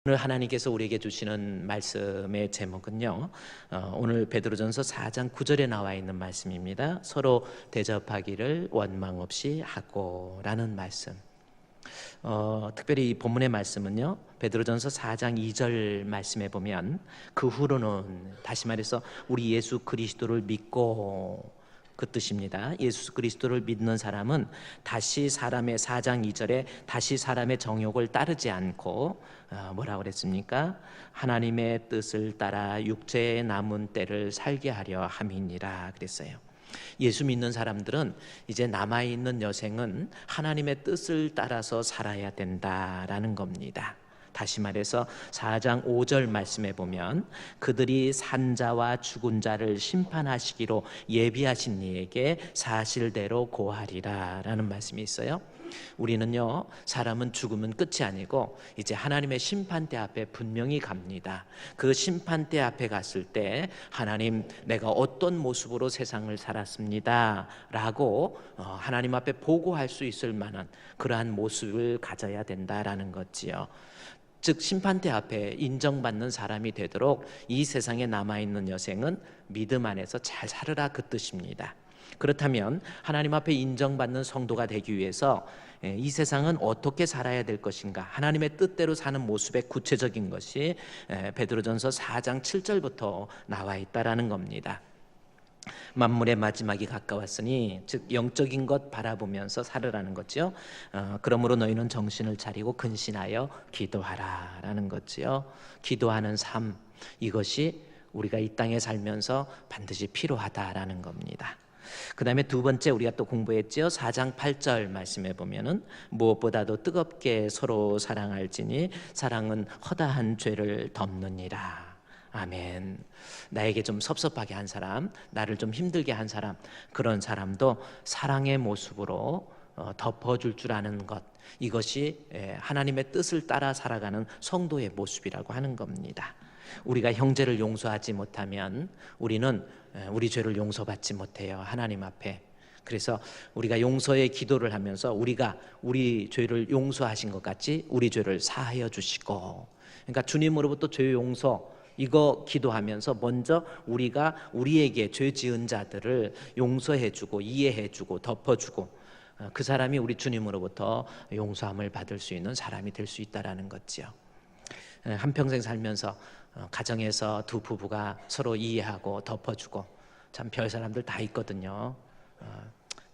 오늘 하나님께서 우리에게 주시는 말씀의 제목은요, 오늘 베드로전서 4장 9절에 나와 있는 말씀입니다. 서로 대접하기를 원망 없이 하고 라는 말씀. 특별히 이 본문의 말씀은요, 베드로전서 4장 2절 말씀에 보면 그 후로는, 다시 말해서 우리 예수 그리스도를 믿고, 그 뜻입니다. 예수 그리스도를 믿는 사람은 다시 사람의 4장 2절에 다시 사람의 정욕을 따르지 않고 뭐라고 그랬습니까? 하나님의 뜻을 따라 육체의 남은 때를 살게 하려 함이니라 그랬어요. 예수 믿는 사람들은 이제 남아있는 여생은 하나님의 뜻을 따라서 살아야 된다라는 겁니다. 다시 말해서 4장 5절 말씀에 보면 그들이 산 자와 죽은 자를 심판하시기로 예비하신 이에게 사실대로 고하리라 라는 말씀이 있어요. 우리는요, 사람은 죽으면 끝이 아니고 이제 하나님의 심판대 앞에 분명히 갑니다. 그 심판대 앞에 갔을 때 하나님, 내가 어떤 모습으로 세상을 살았습니다 라고 하나님 앞에 보고할 수 있을 만한 그러한 모습을 가져야 된다라는 거지요. 즉 심판대 앞에 인정받는 사람이 되도록 이 세상에 남아있는 여생은 믿음 안에서 잘 살으라, 그 뜻입니다. 그렇다면 하나님 앞에 인정받는 성도가 되기 위해서 이 세상은 어떻게 살아야 될 것인가, 하나님의 뜻대로 사는 모습의 구체적인 것이 베드로전서 4장 7절부터 나와 있다라는 겁니다. 만물의 마지막이 가까웠으니, 즉 영적인 것 바라보면서 살으라는 거죠. 그러므로 너희는 정신을 차리고 근신하여 기도하라 라는 거지요. 기도하는 삶, 이것이 우리가 이 땅에 살면서 반드시 필요하다라는 겁니다. 그 다음에 두 번째 우리가 또 공부했죠. 4장 8절 말씀에 보면은 무엇보다도 뜨겁게 서로 사랑할지니 사랑은 허다한 죄를 덮느니라. 아멘. 나에게 좀 섭섭하게 한 사람, 나를 좀 힘들게 한 사람, 그런 사람도 사랑의 모습으로 덮어줄 줄 아는 것, 이것이 하나님의 뜻을 따라 살아가는 성도의 모습이라고 하는 겁니다. 우리가 형제를 용서하지 못하면 우리는 우리 죄를 용서받지 못해요, 하나님 앞에. 그래서 우리가 용서의 기도를 하면서 우리가 우리 죄를 용서하신 것 같이 우리 죄를 사하여 주시고, 그러니까 주님으로부터 죄 용서, 이거 기도하면서 먼저 우리가 우리에게 죄 지은 자들을 용서해주고 이해해주고 덮어주고, 그 사람이 우리 주님으로부터 용서함을 받을 수 있는 사람이 될 수 있다라는 거지요. 한평생 살면서 가정에서 두 부부가 서로 이해하고 덮어주고, 참 별 사람들 다 있거든요.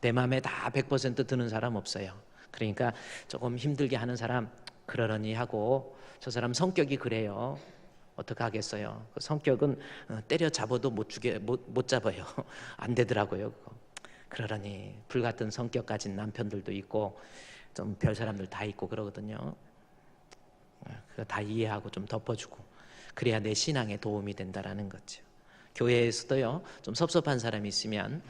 내 마음에 다 100% 드는 사람 없어요. 그러니까 조금 힘들게 하는 사람 그러려니 하고, 저 사람 성격이 그래요, 어떻게 하겠어요. 그 성격은 때려잡아도 못 잡아요. 안 되더라고요. 그러려니 불같은 성격 가진 남편들도 있고 좀 별 사람들 다 있고 그러거든요. 그거 다 이해하고 좀 덮어주고, 그래야 내 신앙에 도움이 된다라는 거죠. 교회에서도요, 좀 섭섭한 사람이 있으면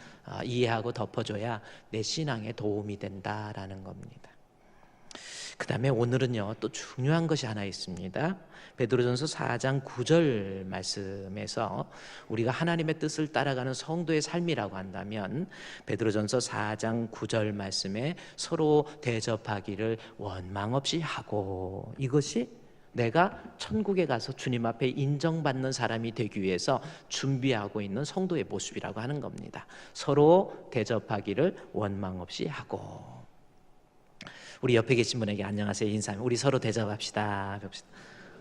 이해하고 덮어줘야 내 신앙에 도움이 된다라는 겁니다. 그 다음에 오늘은요, 또 중요한 것이 하나 있습니다. 베드로전서 4장 9절 말씀에서 우리가 하나님의 뜻을 따라가는 성도의 삶이라고 한다면, 베드로전서 4장 9절 말씀에 서로 대접하기를 원망 없이 하고, 이것이 내가 천국에 가서 주님 앞에 인정받는 사람이 되기 위해서 준비하고 있는 성도의 모습이라고 하는 겁니다. 서로 대접하기를 원망 없이 하고. 우리 옆에 계신 분에게 안녕하세요 인사하면 우리 서로 대접합시다.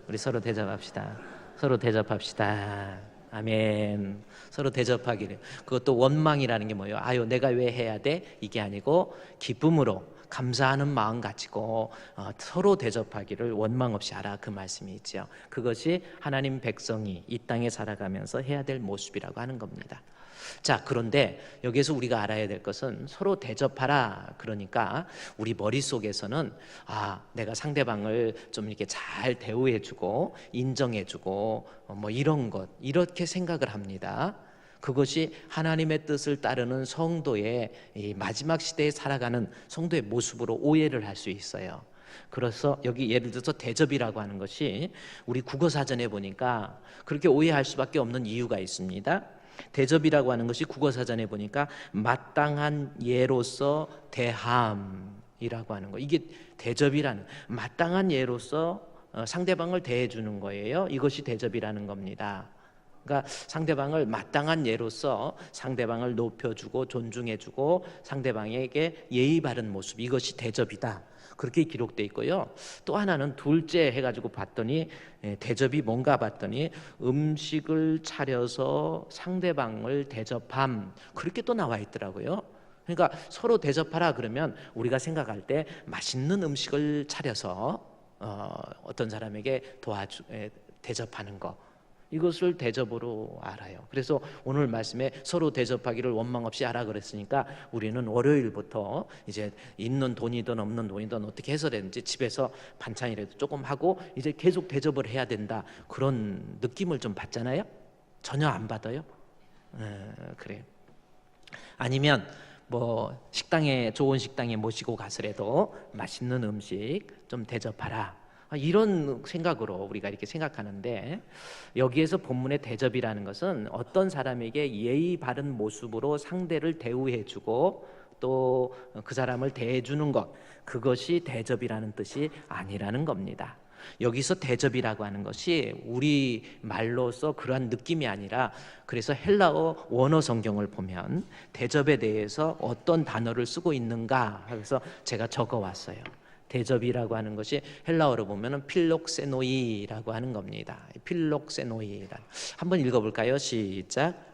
우리 서로 대접합시다. 서로 대접합시다. 아멘. 서로 대접하기를. 그것도 원망이라는 게 뭐예요? 아유, 내가 왜 해야 돼? 이게 아니고 기쁨으로, 감사하는 마음 가지고 서로 대접하기를 원망 없이 하라, 그 말씀이 있죠. 그것이 하나님 백성이 이 땅에 살아가면서 해야 될 모습이라고 하는 겁니다. 자, 그런데 여기에서 우리가 알아야 될 것은 서로 대접하라, 그러니까 우리 머릿속에서는 내가 상대방을 좀 이렇게 잘 대우해주고 인정해주고 뭐 이런 것, 이렇게 생각을 합니다. 그것이 하나님의 뜻을 따르는 성도의 이 마지막 시대에 살아가는 성도의 모습으로 오해를 할 수 있어요. 그래서 여기 예를 들어서 대접이라고 하는 것이 우리 국어사전에 보니까 그렇게 오해할 수밖에 없는 이유가 있습니다. 대접이라고 하는 것이 국어사전에 보니까 마땅한 예로서 대함이라고 하는 거, 이게 대접이라는, 마땅한 예로서 상대방을 대해주는 거예요. 이것이 대접이라는 겁니다. 그러니까 상대방을 마땅한 예로서 상대방을 높여주고 존중해주고 상대방에게 예의 바른 모습, 이것이 대접이다. 그렇게 기록되어 있고요. 또 하나는 둘째 해가지고 봤더니 대접이 뭔가 봤더니 음식을 차려서 상대방을 대접함, 그렇게 또 나와 있더라고요. 그러니까 서로 대접하라 그러면 우리가 생각할 때 맛있는 음식을 차려서 어떤 사람에게 대접하는 거, 이것을 대접으로 알아요. 그래서 오늘 말씀에 서로 대접하기를 원망 없이 하라 그랬으니까 우리는 월요일부터 이제 있는 돈이든 없는 돈이든 어떻게 해서든지 집에서 반찬이라도 조금 하고 이제 계속 대접을 해야 된다, 그런 느낌을 좀 받잖아요. 전혀 안 받아요. 그래요. 아니면 뭐 식당에, 좋은 식당에 모시고 가서라도 맛있는 음식 좀 대접하라, 이런 생각으로 우리가 이렇게 생각하는데, 여기에서 본문의 대접이라는 것은 어떤 사람에게 예의 바른 모습으로 상대를 대우해주고 또 그 사람을 대해주는 것, 그것이 대접이라는 뜻이 아니라는 겁니다. 여기서 대접이라고 하는 것이 우리 말로서 그러한 느낌이 아니라, 그래서 헬라어 원어 성경을 보면 대접에 대해서 어떤 단어를 쓰고 있는가 해서 제가 적어왔어요. 대접이라고 하는 것이 헬라어로 보면은 필록세노이라고 하는 겁니다. 필록세노이라. 한번 읽어볼까요? 시작.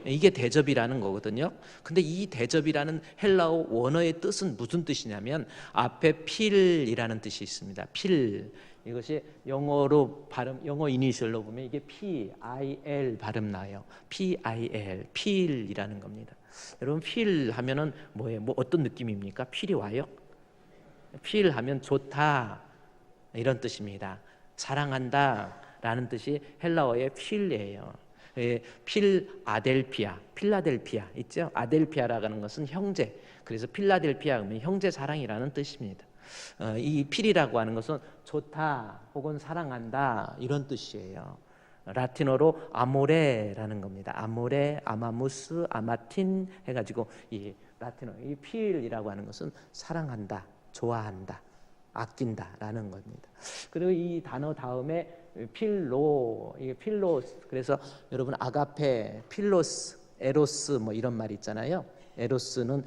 이게 대접이라는 거거든요. 근데 이 대접이라는 헬라어 원어의 뜻은 무슨 뜻이냐면 앞에 필이라는 뜻이 있습니다. 필. 이것이 영어로 영어 이니셜로 보면 이게 PIL 발음 나요. PIL, 필이라는 겁니다. 여러분 필 하면은 뭐예요? 뭐 어떤 느낌입니까? 필이 와요? 필 하면 좋다, 이런 뜻입니다. 사랑한다 라는 뜻이 헬라어의 필이에요. 필아델피아, 필라델피아 있죠? 아델피아라고 하는 것은 형제, 그래서 필라델피아 하면 형제 사랑이라는 뜻입니다. 이 필이라고 하는 것은 좋다 혹은 사랑한다, 이런 뜻이에요. 라틴어로 아모레라는 겁니다. 아모레, 아마무스, 아마틴 해가지고 이 라틴어, 이 필이라고 하는 것은 사랑한다, 좋아한다, 아낀다라는 겁니다. 그리고 이 단어 다음에 필로, 이게 필로스, 그래서 여러분 아가페, 필로스, 에로스 뭐 이런 말 있잖아요. 에로스는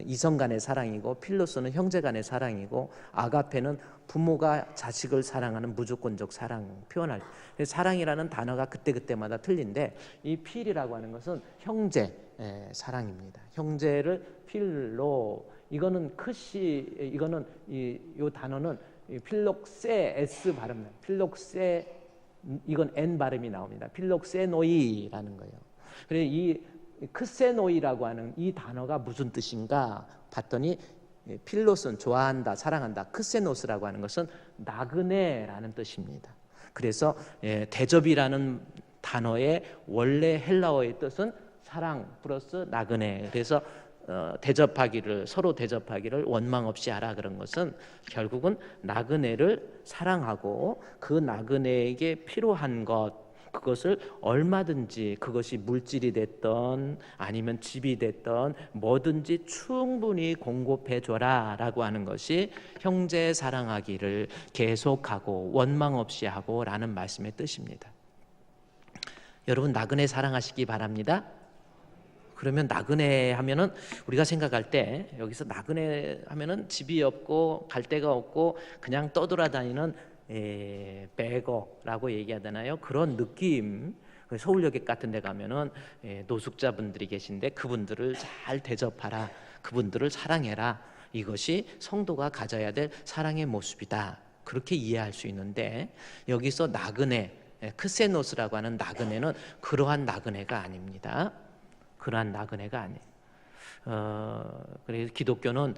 이성 간의 사랑이고 필로스는 형제 간의 사랑이고 아가페는 부모가 자식을 사랑하는 무조건적 사랑 표현할 때, 사랑이라는 단어가 그때그때마다 틀린데 이 필이라고 하는 것은 형제 사랑입니다. 형제를 필로, 이거는 이거는 이 단어는 필록세 S 발음, 필록세, 이건 N 발음이 나옵니다. 필록세노이라는 거예요. 그래서 이 크세노이라고 하는 이 단어가 무슨 뜻인가 봤더니 필로스는 좋아한다, 사랑한다, 크세노스라고 하는 것은 나그네라는 뜻입니다. 그래서 대접이라는 단어의 원래 헬라어의 뜻은 사랑 플러스 나그네. 그래서 대접하기를, 서로 대접하기를 원망 없이 하라, 그런 것은 결국은 나그네를 사랑하고 그 나그네에게 필요한 것, 그것을 얼마든지, 그것이 물질이 됐던 아니면 집이 됐던 뭐든지 충분히 공급해 줘라 라고 하는 것이 형제 사랑하기를 계속하고 원망 없이 하고 라는 말씀의 뜻입니다. 여러분 나그네 사랑하시기 바랍니다. 그러면 나그네 하면은 우리가 생각할 때, 여기서 나그네 하면은 집이 없고 갈 데가 없고 그냥 떠돌아다니는 베거라고 얘기하잖아요. 그런 느낌. 서울여객 같은 데 가면은 노숙자분들이 계신데 그분들을 잘 대접하라, 그분들을 사랑해라, 이것이 성도가 가져야 될 사랑의 모습이다, 그렇게 이해할 수 있는데, 여기서 나그네, 크세노스라고 하는 나그네는 그러한 나그네가 아닙니다. 그러한 나그네가 아니에요. 그래서 기독교는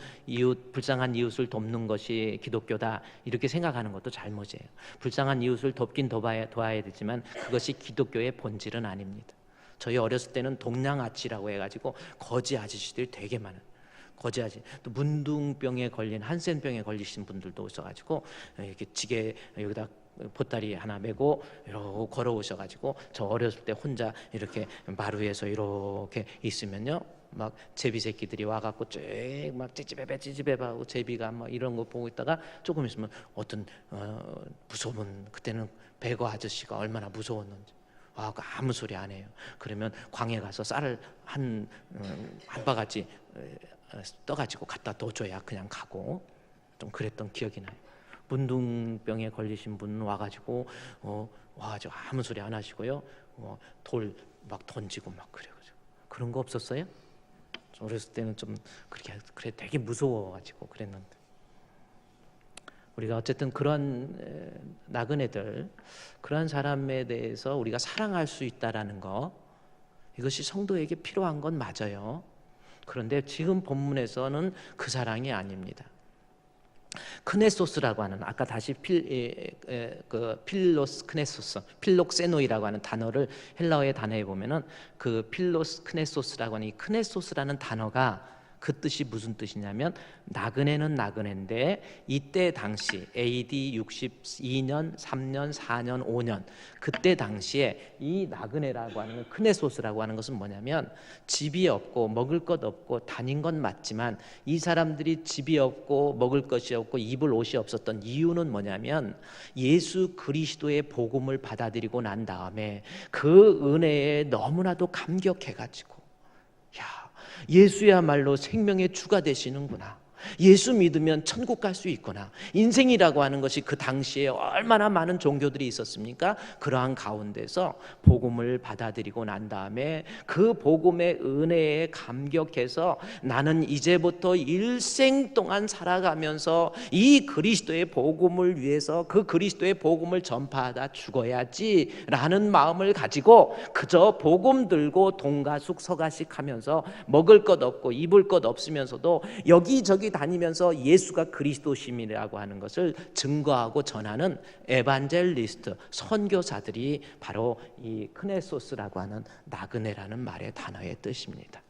불쌍한 이웃을 돕는 것이 기독교다, 이렇게 생각하는 것도 잘못이에요. 불쌍한 이웃을 돕긴 도와야 되지만 그것이 기독교의 본질은 아닙니다. 저희 어렸을 때는 동양아치라고 해가지고 거지 아저씨들이 되게 많아요. 거지 아저씨, 또 문둥병에 걸린, 한센병에 걸리신 분들도 있어가지고 이렇게 지게 여기다 보따리 하나 메고 이러고 걸어오셔가지고, 저 어렸을 때 혼자 이렇게 마루에서 이렇게 있으면요, 막 제비 새끼들이 와갖고 쭉막 찌찌배배 하고 제비가 막 이런 거 보고 있다가 조금 있으면 어떤 무서운, 그때는 베거 아저씨가 얼마나 무서웠는지 아무 소리 안 해요. 그러면 광에 가서 쌀을 한 바가지 떠가지고 갖다 둬줘야 그냥 가고, 좀 그랬던 기억이 나요. 문둥병에 걸리신 분 와가지고 와가지고 아무 소리 안 하시고요, 돌 막 던지고 막 그래가지고. 그런 거 없었어요? 어렸을 때는 좀 그래 되게 무서워가지고 그랬는데, 우리가 어쨌든 그런 나그네들, 그러한 사람에 대해서 우리가 사랑할 수 있다라는 거, 이것이 성도에게 필요한 건 맞아요. 그런데 지금 본문에서는 그 사랑이 아닙니다. 크네소스라고 하는, 아까 다시 필로스 크네소스, 필록세노이라고 하는 단어를 헬라어의 단어에 보면은 그 필로스 크네소스라고 하는 이 크네소스라는 단어가 그 뜻이 무슨 뜻이냐면, 나그네는 나그네인데 이때 당시 AD 62년, 3년, 4년, 5년 그때 당시에 이 나그네라고 하는 건, 크네소스라고 하는 것은 뭐냐면, 집이 없고 먹을 것 없고 다닌 건 맞지만 이 사람들이 집이 없고 먹을 것이 없고 입을 옷이 없었던 이유는 뭐냐면, 예수 그리스도의 복음을 받아들이고 난 다음에 그 은혜에 너무나도 감격해가지고, 예수야말로 생명의 주가 되시는구나, 예수 믿으면 천국 갈 수 있구나. 인생이라고 하는 것이 그 당시에 얼마나 많은 종교들이 있었습니까? 그러한 가운데서 복음을 받아들이고 난 다음에 그 복음의 은혜에 감격해서, 나는 이제부터 일생 동안 살아가면서 이 그리스도의 복음을 위해서, 그 그리스도의 복음을 전파하다 죽어야지 라는 마음을 가지고 그저 복음 들고 동가숙 서가식 하면서 먹을 것 없고 입을 것 없으면서도 여기저기 다니면서 예수가 그리스도심이라고 하는 것을 증거하고 전하는 에반젤리스트, 선교사들이 바로 이 크네소스라고 하는 나그네라는 말의 단어의 뜻입니다.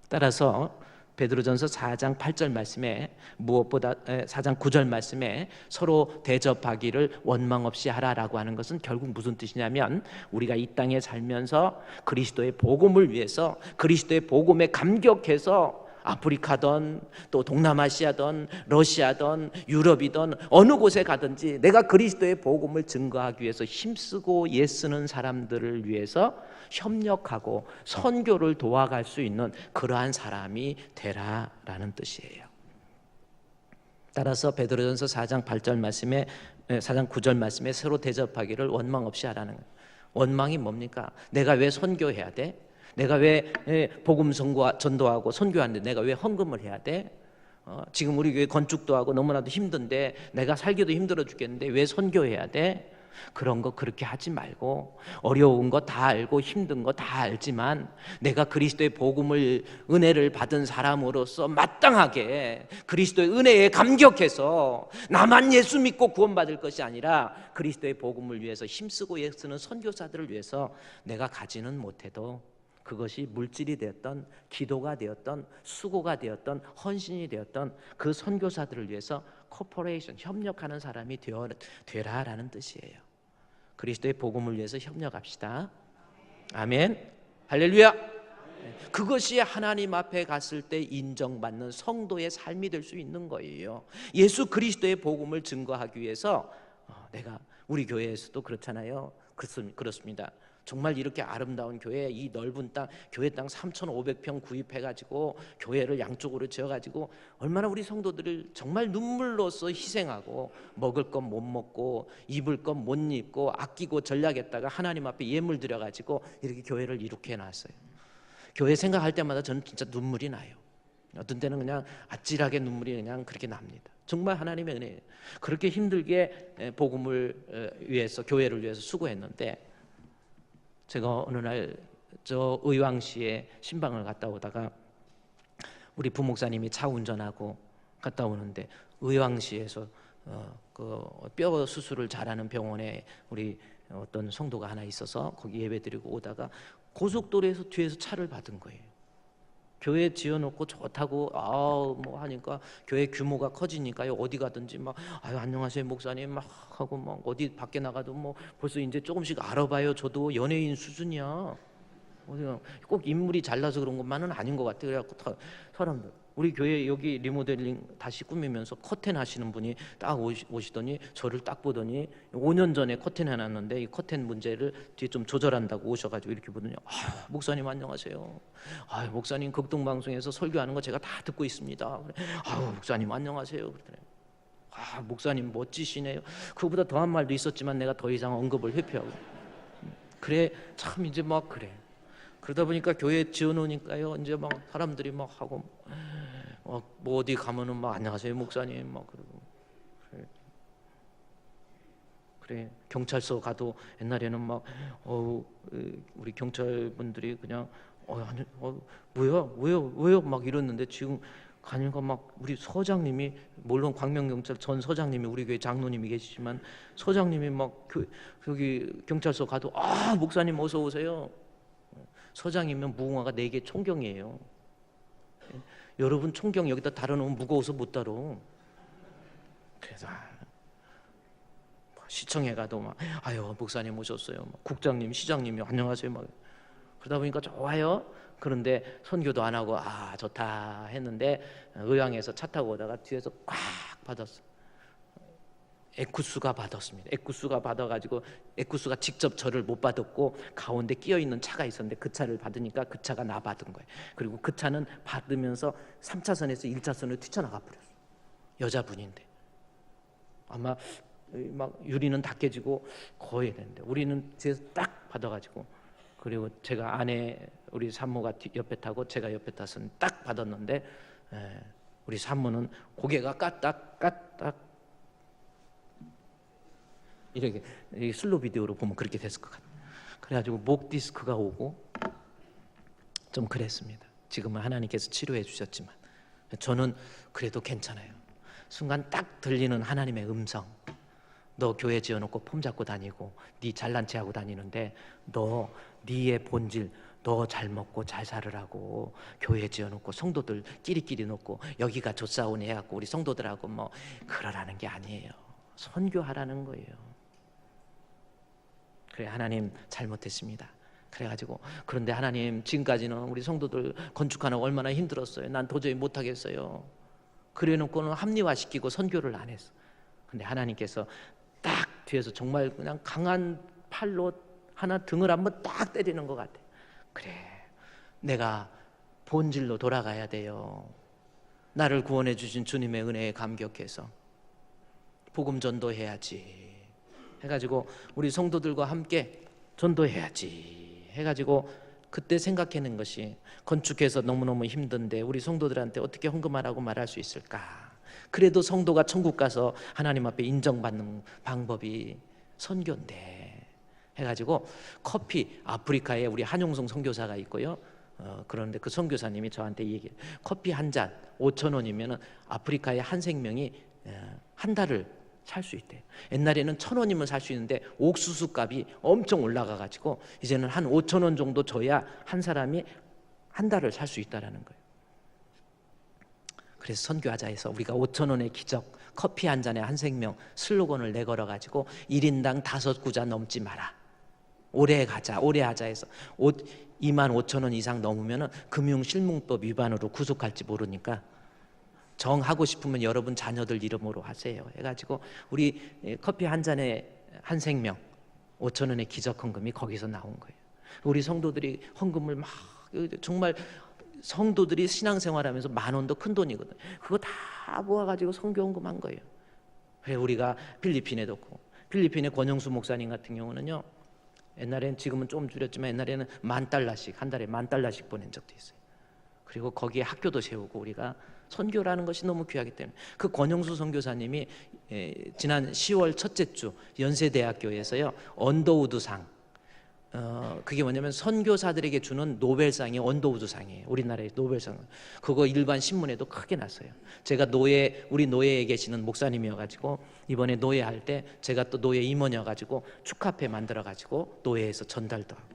따라서 베드로전서 4장 8절 말씀에, 무엇보다 4장 9절 말씀에 서로 대접하기를 원망 없이 하라라고 하는 것은 결국 무슨 뜻이냐면, 우리가 이 땅에 살면서 그리스도의 복음을 위해서, 그리스도의 복음에 감격해서 아프리카든 또 동남아시아든 러시아든 유럽이든 어느 곳에 가든지 내가 그리스도의 복음을 증거하기 위해서 힘쓰고 애쓰는 사람들을 위해서 협력하고 선교를 도와갈 수 있는 그러한 사람이 되라라는 뜻이에요. 따라서 베드로전서 4장 8절 말씀에, 4장 9절 말씀에 서로 대접하기를 원망 없이 하라는 거예요. 원망이 뭡니까? 내가 왜 선교해야 돼? 내가 왜 복음 전도하고 선교하는데 내가 왜 헌금을 해야 돼? 지금 우리 교회 건축도 하고 너무나도 힘든데, 내가 살기도 힘들어 죽겠는데 왜 선교해야 돼? 그런 거 그렇게 하지 말고, 어려운 거 다 알고 힘든 거 다 알지만 내가 그리스도의 복음을, 은혜를 받은 사람으로서 마땅하게 그리스도의 은혜에 감격해서 나만 예수 믿고 구원받을 것이 아니라 그리스도의 복음을 위해서 힘쓰고 애쓰는 선교사들을 위해서 내가 가지는 못해도, 그것이 물질이 되었던, 기도가 되었던, 수고가 되었던, 헌신이 되었던 그 선교사들을 위해서 코퍼레이션, 협력하는 사람이 되라라는 뜻이에요. 그리스도의 복음을 위해서 협력합시다. 아멘. 할렐루야. 그것이 하나님 앞에 갔을 때 인정받는 성도의 삶이 될 수 있는 거예요. 예수 그리스도의 복음을 증거하기 위해서, 내가 우리 교회에서도 그렇잖아요. 그렇습니다. 정말 이렇게 아름다운 교회, 이 넓은 땅, 교회 땅 3,500평 구입해가지고 교회를 양쪽으로 지어가지고 얼마나 우리 성도들을 정말 눈물로써 희생하고, 먹을 것 못 먹고 입을 것 못 입고 아끼고 전략했다가 하나님 앞에 예물 드려가지고 이렇게 교회를 이렇게 해놨어요. 교회 생각할 때마다 저는 진짜 눈물이 나요. 어떤 때는 그냥 아찔하게 눈물이 그냥 그렇게 납니다. 정말 하나님의 은혜예요. 그렇게 힘들게 복음을 위해서, 교회를 위해서 수고했는데, 제가 어느 날 저 의왕시에 신방을 갔다 오다가 우리 부목사님이 차 운전하고 갔다 오는데, 의왕시에서 그 뼈 수술을 잘하는 병원에 우리 어떤 성도가 하나 있어서 거기 예배드리고 오다가 고속도로에서 뒤에서 차를 받은 거예요. 교회 지어놓고 좋다고 뭐 하니까, 교회 규모가 커지니까요, 어디 가든지 막 안녕하세요 목사님 막 하고, 막 어디 밖에 나가도 뭐 벌써 이제 조금씩 알아봐요. 저도 연예인 수준이야. 꼭 인물이 잘나서 그런 것만은 아닌 것 같아요. 그래갖고 사람들 우리 교회 여기 리모델링 다시 꾸미면서 커튼 하시는 분이 딱 오시더니 저를 딱 보더니 5년 전에 커튼 해놨는데 이 커튼 문제를 뒤에 좀 조절한다고 오셔가지고 이렇게 보더니 목사님 안녕하세요. 목사님 극동방송에서 설교하는 거 제가 다 듣고 있습니다. 그래, 목사님 안녕하세요. 그랬더니 목사님 멋지시네요. 그거보다 더한 말도 있었지만 내가 더 이상 언급을 회피하고 그래 참 이제 막 그래. 그러다 보니까 교회 지어놓으니까요 이제 막 사람들이 막 하고 뭐 어디 가면은 막 안녕하세요 목사님 막 그러고 그래 경찰서 가도 옛날에는 막 우리 경찰 분들이 그냥 왜요 막 이랬는데 지금 가니까 막 우리 서장님이 물론 광명경찰 전 서장님이 우리 교회 장로님이 계시지만 서장님이 막 여기 경찰서 가도 목사님 어서 오세요. 서장이면 무궁화가 4개 총경이에요. 여러분 총경 여기다 달아놓으면 무거워서 못 다뤄. 그래서 시청에 가도 막 목사님 오셨어요. 국장님, 시장님이 안녕하세요. 막 그러다 보니까 좋아요. 그런데 선교도 안 하고 좋다 했는데 의왕에서 차 타고 오다가 뒤에서 꽉 받았어. 에쿠스가 받았습니다. 에쿠스가 받아가지고 에쿠스가 직접 저를 못 받았고 가운데 끼어있는 차가 있었는데 그 차를 받으니까 그 차가 나 받은 거예요. 그리고 그 차는 받으면서 3차선에서 1차선으로 뛰쳐나가 버렸어. 여자분인데 아마 막 유리는 다 깨지고 거의 됐는데 우리는 뒤에서 딱 받아가지고 그리고 제가 아내 우리 산모가 옆에 타고 제가 옆에 타서 딱 받았는데 우리 산모는 고개가 까딱 이렇게 슬로 비디오로 보면 그렇게 됐을 것 같아요. 그래가지고 목 디스크가 오고 좀 그랬습니다. 지금은 하나님께서 치료해 주셨지만 저는 그래도 괜찮아요. 순간 딱 들리는 하나님의 음성. 너 교회 지어놓고 폼 잡고 다니고 네 잘난 체 하고 다니는데 너 네의 본질 너 잘 먹고 잘 살으라고 교회 지어놓고 성도들 끼리끼리 놓고 여기가 조사원 해갖고 우리 성도들하고 뭐 그러라는 게 아니에요. 선교하라는 거예요. 그래 하나님 잘못했습니다. 그래가지고 그런데 하나님 지금까지는 우리 성도들 건축하는 얼마나 힘들었어요. 난 도저히 못하겠어요. 그래놓고는 합리화시키고 선교를 안 했어. 근데 하나님께서 딱 뒤에서 정말 그냥 강한 팔로 하나 등을 한번 딱 때리는 것 같아. 그래 내가 본질로 돌아가야 돼요. 나를 구원해 주신 주님의 은혜에 감격해서 복음 전도해야지 해가지고 우리 성도들과 함께 전도해야지 해가지고 그때 생각해낸 것이 건축해서 너무너무 힘든데 우리 성도들한테 어떻게 헌금하라고 말할 수 있을까. 그래도 성도가 천국 가서 하나님 앞에 인정받는 방법이 선교인데 해가지고 커피 아프리카에 우리 한용성 선교사가 있고요. 그런데 그 선교사님이 저한테 얘기해요. 커피 한 잔 5,000원이면 아프리카의 한 생명이 한 달을 살 수 있대요. 옛날에는 1,000원이면 살 수 있는데 옥수수 값이 엄청 올라가가지고 이제는 한 5,000원 정도 줘야 한 사람이 한 달을 살 수 있다라는 거예요. 그래서 선교하자 해서 우리가 5,000원의 기적 커피 한 잔에 한 생명 슬로건을 내걸어가지고 1인당 5구자 넘지 마라. 오래 가자 오래 하자 해서 25,000원 이상 넘으면 금융실명법 위반으로 구속할지 모르니까 정하고 싶으면 여러분 자녀들 이름으로 하세요 해가지고 우리 커피 한 잔에 한 생명 5,000원의 기적 헌금이 거기서 나온 거예요. 우리 성도들이 헌금을 막 정말 성도들이 신앙생활하면서 10,000원도 큰 돈이거든. 그거 다 모아가지고 선교 헌금한 거예요. 그래 우리가 필리핀에 넣고 필리핀의 권영수 목사님 같은 경우는요 옛날에는 지금은 좀 줄였지만 옛날에는 $10,000씩 한 달에 $10,000씩 보낸 적도 있어요. 그리고 거기에 학교도 세우고 우리가 선교라는 것이 너무 귀하기 때문에 그 권영수 선교사님이 지난 10월 첫째 주 연세대학교에서요 언더우드상 그게 뭐냐면 선교사들에게 주는 노벨상이 언더우드상이에요. 우리나라의 노벨상. 그거 일반 신문에도 크게 났어요. 제가 우리 노예에 계시는 목사님이어가지고 이번에 노예할 때 제가 또 노예 임원이어가지고 축하패 만들어가지고 노예에서 전달도 하고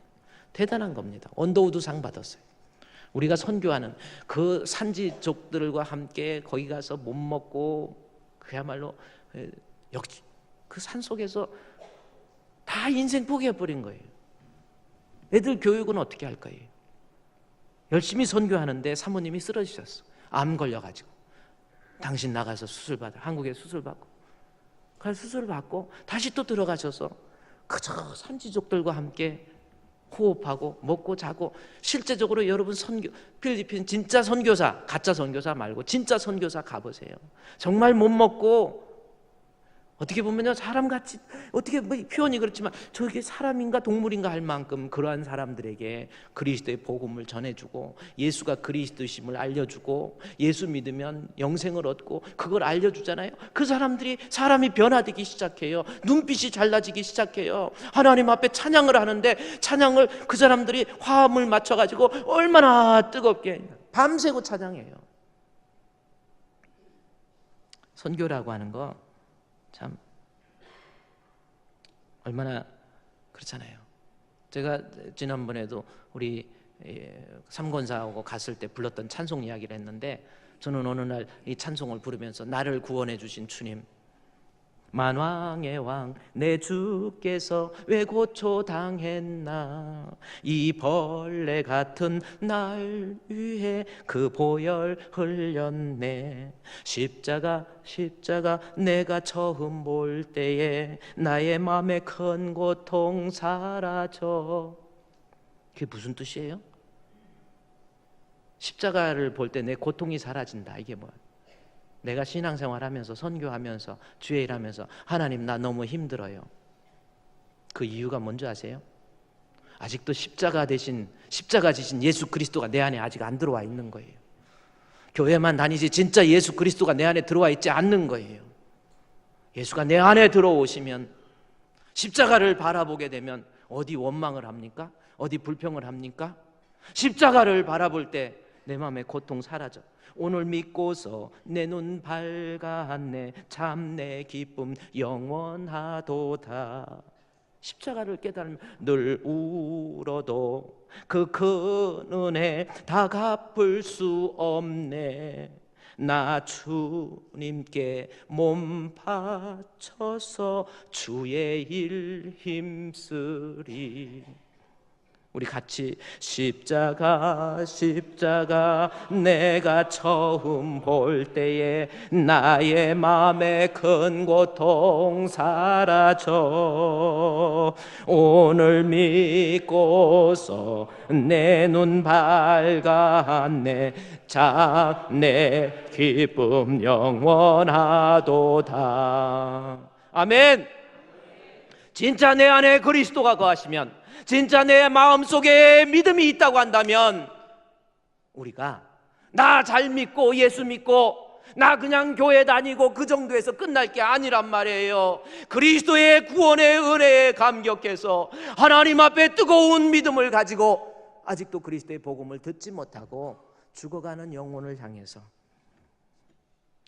대단한 겁니다. 언더우드상 받았어요. 우리가 선교하는 그 산지족들과 함께 거기 가서 못 먹고 그야말로 역시 그 산속에서 다 인생 포기해버린 거예요. 애들 교육은 어떻게 할 거예요? 열심히 선교하는데 사모님이 쓰러지셨어. 암 걸려가지고. 당신 나가서 수술 받아. 한국에 수술 받고. 그래서 수술 받고 다시 또 들어가셔서 그저 산지족들과 함께 호흡하고 먹고 자고. 실제적으로 여러분 필리핀 진짜 선교사, 가짜 선교사 말고 진짜 선교사 가보세요. 정말 못 먹고 어떻게 보면요, 사람같이, 어떻게 뭐 표현이 그렇지만 저게 사람인가 동물인가 할 만큼 그러한 사람들에게 그리스도의 복음을 전해주고 예수가 그리스도심을 알려주고 예수 믿으면 영생을 얻고 그걸 알려주잖아요. 그 사람들이 사람이 변화되기 시작해요. 눈빛이 달라지기 시작해요. 하나님 앞에 찬양을 하는데 찬양을 그 사람들이 화음을 맞춰가지고 얼마나 뜨겁게 밤새고 찬양해요. 선교라고 하는 거 참 얼마나 그렇잖아요. 제가 지난번에도 우리 삼권사하고 갔을 때 불렀던 찬송 이야기를 했는데, 저는 어느 날 이 찬송을 부르면서 나를 구원해 주신 주님, 만왕의 왕 내 주께서 왜 고초당했나, 이 벌레 같은 날 위해 그 보혈 흘렸네. 십자가 내가 처음 볼 때에 나의 맘의 큰 고통 사라져. 그게 무슨 뜻이에요? 십자가를 볼 때 내 고통이 사라진다, 이게 뭐야? 내가 신앙생활하면서 선교하면서 주의 일하면서 하나님 나 너무 힘들어요. 그 이유가 뭔지 아세요? 아직도 십자가 지신 예수 그리스도가 내 안에 아직 안 들어와 있는 거예요. 교회만 다니지 진짜 예수 그리스도가 내 안에 들어와 있지 않는 거예요. 예수가 내 안에 들어오시면, 십자가를 바라보게 되면 어디 원망을 합니까? 어디 불평을 합니까? 십자가를 바라볼 때 내 마음의 고통 사라져. 오늘 믿고서 내 눈 밝았네, 참 내 기쁨 영원하도다. 십자가를 깨달으면 늘 울어도 그 큰 은혜 다 갚을 수 없네. 나 주님께 몸 바쳐서 주의 일 힘쓰리. 우리 같이 십자가 내가 처음 볼 때에 나의 마음의 큰 고통 사라져. 오늘 믿고서 내 눈 밝았네, 참 내 기쁨 영원하도다. 아멘. 진짜 내 안에 그리스도가 거하시면, 진짜 내 마음속에 믿음이 있다고 한다면, 우리가 나 잘 믿고 예수 믿고 나 그냥 교회 다니고 그 정도에서 끝날 게 아니란 말이에요. 그리스도의 구원의 은혜에 감격해서 하나님 앞에 뜨거운 믿음을 가지고 아직도 그리스도의 복음을 듣지 못하고 죽어가는 영혼을 향해서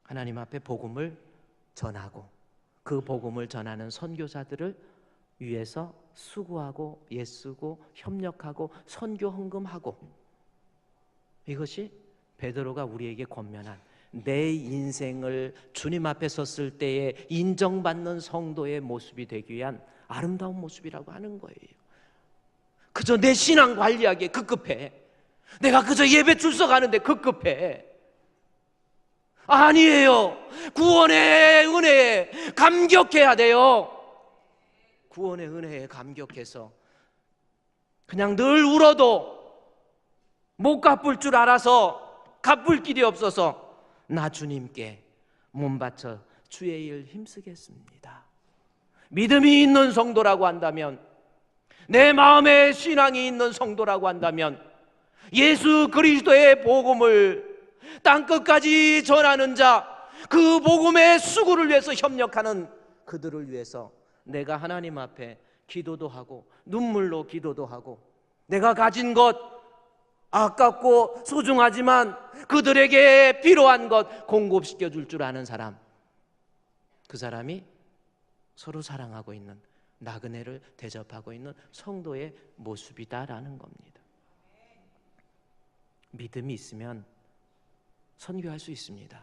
하나님 앞에 복음을 전하고 그 복음을 전하는 선교사들을 위해서 수고하고 애쓰고 협력하고 선교 헌금하고, 이것이 베드로가 우리에게 권면한 내 인생을 주님 앞에 섰을 때에 인정받는 성도의 모습이 되기 위한 아름다운 모습이라고 하는 거예요. 그저 내 신앙 관리하기에 급급해. 내가 그저 예배 출석 하는데 급급해. 아니에요. 구원의 은혜에 감격해야 돼요. 구원의 은혜에 감격해서 그냥 늘 울어도 못 갚을 줄 알아서 갚을 길이 없어서 나 주님께 몸 바쳐 주의 일 힘쓰겠습니다. 믿음이 있는 성도라고 한다면, 내 마음에 신앙이 있는 성도라고 한다면, 예수 그리스도의 복음을 땅끝까지 전하는 자, 그 복음의 수고를 위해서 협력하는 그들을 위해서 내가 하나님 앞에 기도도 하고 눈물로 기도도 하고, 내가 가진 것 아깝고 소중하지만 그들에게 필요한 것 공급시켜 줄 줄 아는 사람, 그 사람이 서로 사랑하고 있는, 나그네를 대접하고 있는 성도의 모습이다라는 겁니다. 믿음이 있으면 선교할 수 있습니다.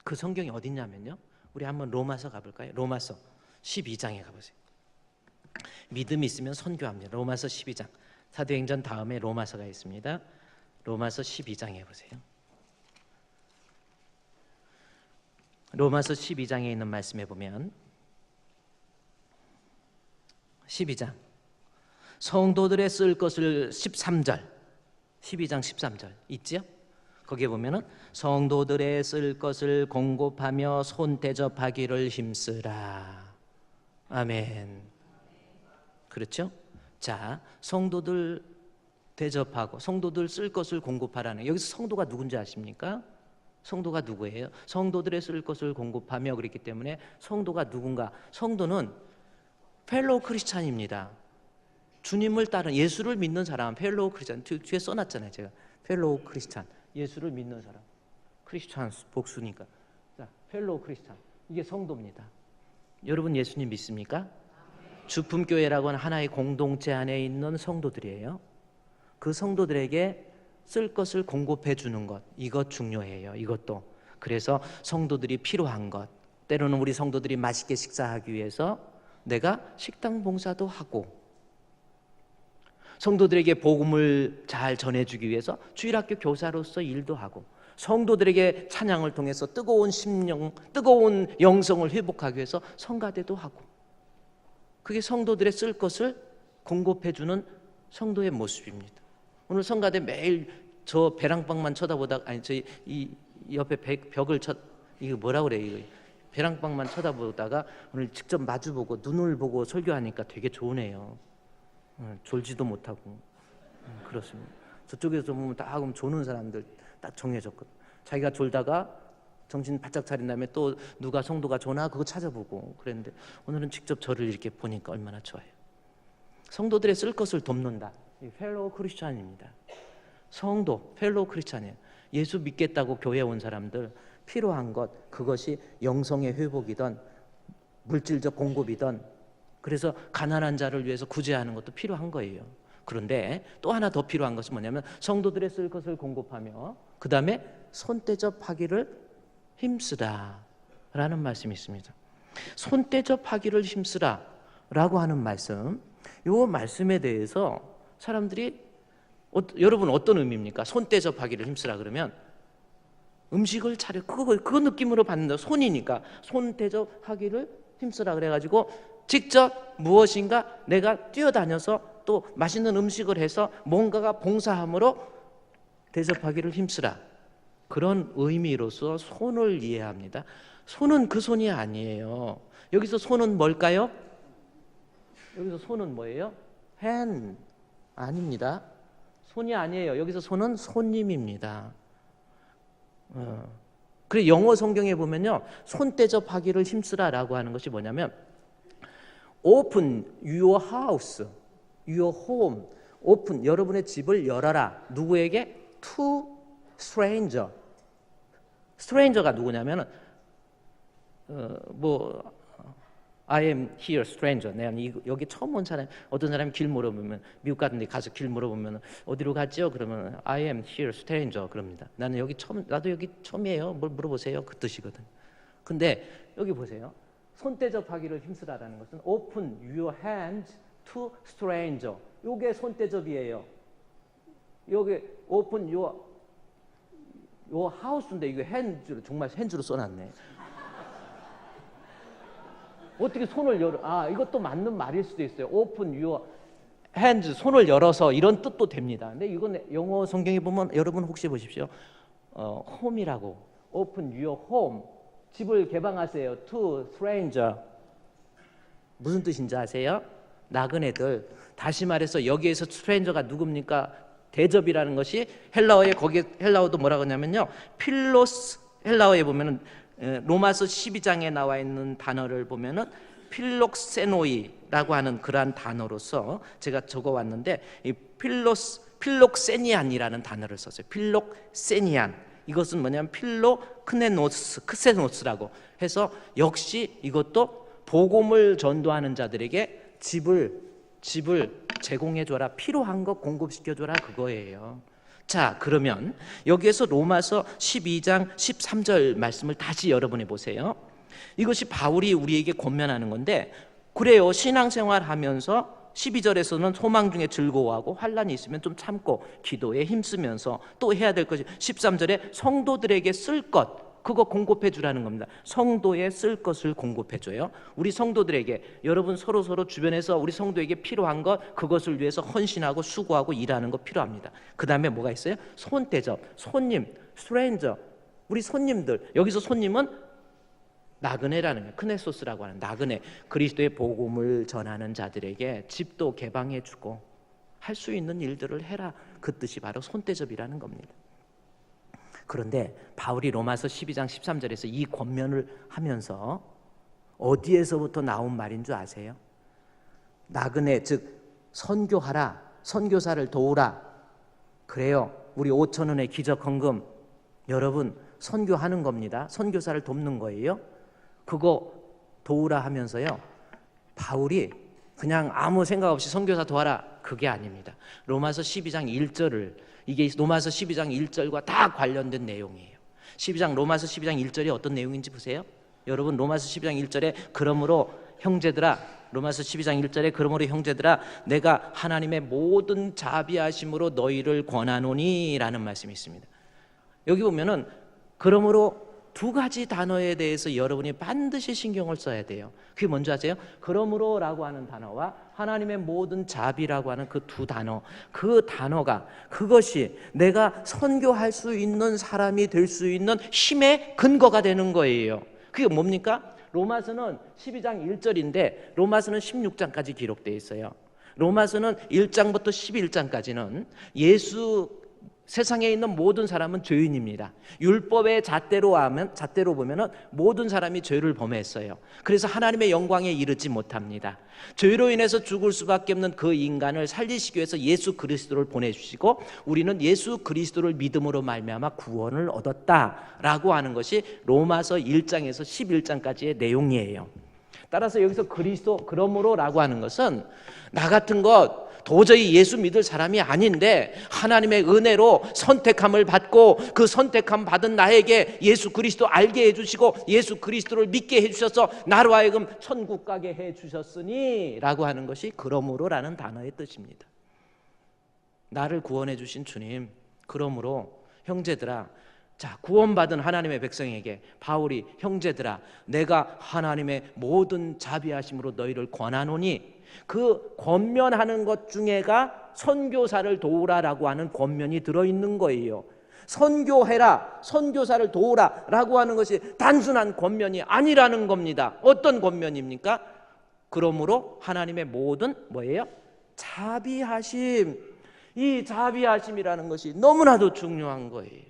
그 성경이 어딨냐면요, 우리 한번 로마서 가볼까요? 로마서 12장에 가보세요. 믿음이 있으면 선교합니다. 로마서 12장. 사도행전 다음에 로마서가 있습니다. 로마서 12장에 보세요. 로마서 12장에 있는 말씀에 보면 12장 성도들의 쓸 것을 13절 12장 13절 있죠? 거기에 보면은 성도들의 쓸 것을 공급하며 손 대접하기를 힘쓰라. 아멘. 그렇죠? 자, 성도들 대접하고 성도들 쓸 것을 공급하라는, 여기서 성도가 누군지 아십니까? 성도가 누구예요? 성도들의 쓸 것을 공급하며 그랬기 때문에 성도가 누군가? 성도는 펠로우 크리스찬입니다. 주님을 따른 예수를 믿는 사람, 펠로우 크리스찬. 뒤에 써놨잖아요. 제가 펠로우 크리스찬, 예수를 믿는 사람. 크리스찬 복수니까. 자, 펠로우 크리스찬, 이게 성도입니다. 여러분 예수님 믿습니까? 주품교회라고 하는 하나의 공동체 안에 있는 성도들이에요. 그 성도들에게 쓸 것을 공급해 주는 것, 이것 중요해요. 이것도. 그래서 성도들이 필요한 것, 때로는 우리 성도들이 맛있게 식사하기 위해서 내가 식당 봉사도 하고, 성도들에게 복음을 잘 전해주기 위해서 주일학교 교사로서 일도 하고, 성도들에게 찬양을 통해서 뜨거운 심령, 뜨거운 영성을 회복하기 위해서 성가대도 하고, 그게 성도들의 쓸 것을 공급해주는 성도의 모습입니다. 오늘 성가대 매일 저 배랑방만 쳐다보다가, 아니 저 이 옆에 벽을 이거 뭐라 그래, 이거 배랑방만 쳐다보다가 오늘 직접 마주보고 눈을 보고 설교하니까 되게 좋으네요. 졸지도 못하고. 그렇습니다. 저쪽에서 보면 딱 하고 조는 사람들 딱 정해졌거든. 자기가 졸다가 정신 바짝 차린 다음에 또 누가 성도가 조나 그거 찾아보고 그랬는데, 오늘은 직접 저를 이렇게 보니까 얼마나 좋아요. 성도들의 쓸 것을 돕는다. 이 펠로우 크리스찬입니다. 성도, 펠로우 크리스찬이에요. 예수 믿겠다고 교회에 온 사람들 필요한 것, 그것이 영성의 회복이든 물질적 공급이든, 그래서 가난한 자를 위해서 구제하는 것도 필요한 거예요. 그런데 또 하나 더 필요한 것은 뭐냐면 성도들의 쓸 것을 공급하며 그 다음에 손대접하기를 힘쓰라 라는 말씀이 있습니다. 손대접하기를 힘쓰라 라고 하는 말씀, 이 말씀에 대해서 사람들이 여러분 어떤 의미입니까? 손대접하기를 힘쓰라 그러면 음식을 차려, 그거 느낌으로 받는다. 손이니까 손대접하기를 힘쓰라 그래가지고 직접 무엇인가 내가 뛰어다녀서 또 맛있는 음식을 해서 뭔가가 봉사함으로 대접하기를 힘쓰라, 그런 의미로서 손을 이해합니다. 손은 그 손이 아니에요. 여기서 손은 뭘까요? 여기서 손은 뭐예요? hand 아닙니다. 손이 아니에요. 여기서 손은 손님입니다. 그래, 영어 성경에 보면요, 손 대접하기를 힘쓰라라고 하는 것이 뭐냐면 Open your house, your home. 오픈, 여러분의 집을 열어라. 누구에게? To stranger. stranger가 누구냐면 I am here stranger. 내가 여기 처음 온 사람, 어떤 사람이 길 물어보면, 미국 같은 데 가서 길 물어보면 어디로 갔죠? 그러면 I am here stranger 그럽니다. 나는 여기 나도 여기 처음이에요. 뭘 물어보세요. 그 뜻이거든. 근데 여기 보세요. 손대접하기를 힘쓰라라는 것은 open your hands to stranger. 요게 손대접이에요. 여기 open your house인데 이거 hand로, 정말 hand로 써놨네. 어떻게 손을 열어? 이것도 맞는 말일 수도 있어요. Open your hands, 손을 열어서, 이런 뜻도 됩니다. 근데 이건 영어 성경에 보면 여러분 혹시 보십시오. home이라고. Open your home, 집을 개방하세요. To stranger. 무슨 뜻인지 아세요? 나그네들. 다시 말해서 여기에서 stranger가 누굽니까? 대접이라는 것이 헬라어에, 거기에 헬라어도 뭐라고 하냐면요, 필로스. 헬라어에 보면은 로마서 12장에 나와 있는 단어를 보면은 필록세노이라고 하는 그러한 단어로서 제가 적어왔는데, 이 필록세니안이라는 단어를 썼어요. 필록세니안. 이것은 뭐냐면 크세노스라고 해서, 역시 이것도 복음을 전도하는 자들에게 집을 제공해줘라, 필요한 것 공급시켜줘라, 그거예요. 자, 그러면 여기에서 로마서 12장 13절 말씀을 다시 여러분이 보세요. 이것이 바울이 우리에게 권면하는 건데, 그래요. 신앙생활 하면서 12절에서는 소망 중에 즐거워하고 환난이 있으면 좀 참고 기도에 힘쓰면서 또 해야 될 것이 13절에 성도들에게 쓸 것, 그거 공급해 주라는 겁니다. 성도에 쓸 것을 공급해 줘요. 우리 성도들에게, 여러분 서로 주변에서 우리 성도에게 필요한 것, 그것을 위해서 헌신하고 수고하고 일하는 거 필요합니다. 그 다음에 뭐가 있어요? 손대접, 손님, 스트레인저, 우리 손님들. 여기서 손님은 나그네라는 거예요. 크네소스라고 하는 나그네, 그리스도의 복음을 전하는 자들에게 집도 개방해 주고 할 수 있는 일들을 해라. 그 뜻이 바로 손대접이라는 겁니다. 그런데 바울이 로마서 12장 13절에서 이 권면을 하면서 어디에서부터 나온 말인 줄 아세요? 나그네, 즉 선교하라, 선교사를 도우라. 그래요, 우리 5,000원의 기적헌금, 여러분 선교하는 겁니다. 선교사를 돕는 거예요. 그거 도우라 하면서요, 바울이 그냥 아무 생각 없이 선교사 도와라, 그게 아닙니다. 로마서 12장 1절을, 이게 로마서 12장 1절과 다 관련된 내용이에요. 로마서 12장 1절이 어떤 내용인지 보세요. 여러분, 로마서 12장 1절에 그러므로 형제들아, 로마서 12장 1절에 그러므로 형제들아 내가 하나님의 모든 자비하심으로 너희를 권하노니 라는 말씀이 있습니다. 여기 보면은 그러므로 두 가지 단어에 대해서 여러분이 반드시 신경을 써야 돼요. 그게 뭔지 아세요? 그러므로 라고 하는 단어와 하나님의 모든 자비라고 하는 그 두 단어, 그 단어가, 그것이 내가 선교할 수 있는 사람이 될 수 있는 힘의 근거가 되는 거예요. 그게 뭡니까? 로마서는 12장 1절인데 로마서는 16장까지 기록되어 있어요. 로마서는 1장부터 11장까지는 세상에 있는 모든 사람은 죄인입니다. 율법의 잣대로 보면은 모든 사람이 죄를 범했어요. 그래서 하나님의 영광에 이르지 못합니다. 죄로 인해서 죽을 수밖에 없는 그 인간을 살리시기 위해서 예수 그리스도를 보내주시고 우리는 예수 그리스도를 믿음으로 말미암아 구원을 얻었다라고 하는 것이 로마서 1장에서 11장까지의 내용이에요. 따라서 여기서 그러므로라고 하는 것은 나 같은 것 도저히 예수 믿을 사람이 아닌데 하나님의 은혜로 선택함을 받고 그 선택함 받은 나에게 예수 그리스도 알게 해주시고 예수 그리스도를 믿게 해주셔서 나로 하여금 천국 가게 해주셨으니 라고 하는 것이 그러므로라는 단어의 뜻입니다. 나를 구원해 주신 주님, 그러므로 형제들아, 자, 구원받은 하나님의 백성에게 바울이 형제들아 내가 하나님의 모든 자비하심으로 너희를 권하노니, 그 권면하는 것 중에가 선교사를 도우라라고 하는 권면이 들어있는 거예요. 선교해라, 선교사를 도우라 라고 하는 것이 단순한 권면이 아니라는 겁니다. 어떤 권면입니까? 그러므로 하나님의 모든 뭐예요? 자비하심. 이 자비하심이라는 것이 너무나도 중요한 거예요.